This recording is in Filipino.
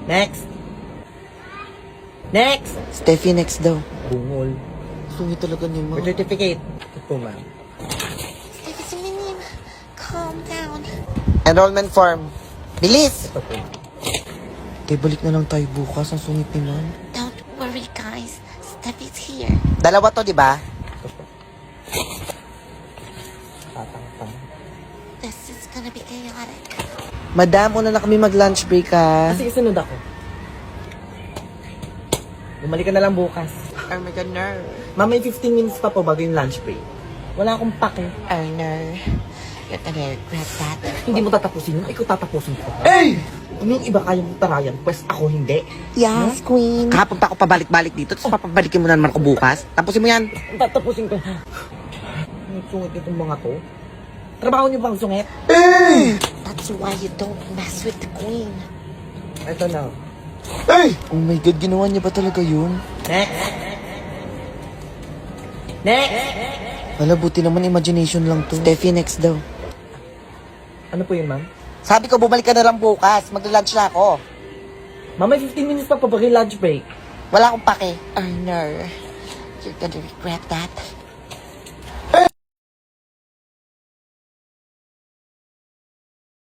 Next. Next. Steffi, next daw. Bungol. Sungit talaga ni Ma. Birth certificate. Ito po, ma'am. Steffi, calm down. Enrollment form. Bilis! Ito po. Kaya balik na lang tayo bukas. Ang sungit ni Ma. Don't worry, guys. Steffi's here. Dalawa to, di ba? Ito po. Tatang-tang. This is gonna be chaotic. Madam, una na kami mag-lunch break, ha? Kasi isunod ako. Bumalik ka na lang bukas. Oh my God, no. Ma'am, may 15 minutes pa po bago yung lunch break. Wala akong pake. Oh no. You're gonna regret that. Hindi mo tatapusin yun. Ikaw tatapusin ko. Hey! Kung yung iba kayang tarayan, pues ako hindi. Yes, queen. Kahapon pa ako pabalik-balik dito, tapos papabalikin mo na naman ako bukas. Tapusin mo yan. Tatapusin ko. Ang sungit itong mga to. Trabaho niyo bang sungit? That's why you don't mess with the queen. Ito na. Oh my God, ginawa niya ba talaga yun? Next. Next. Wala, buti naman imagination lang to. Steffi, next daw. Ano po yun, ma'am? Sabi ko, bumalik ka na lang bukas. Magla-lunch na ako. Ma'am, may 15 minutes pa bago yung lunch break. Wala akong pake. Oh no. You're gonna regret that.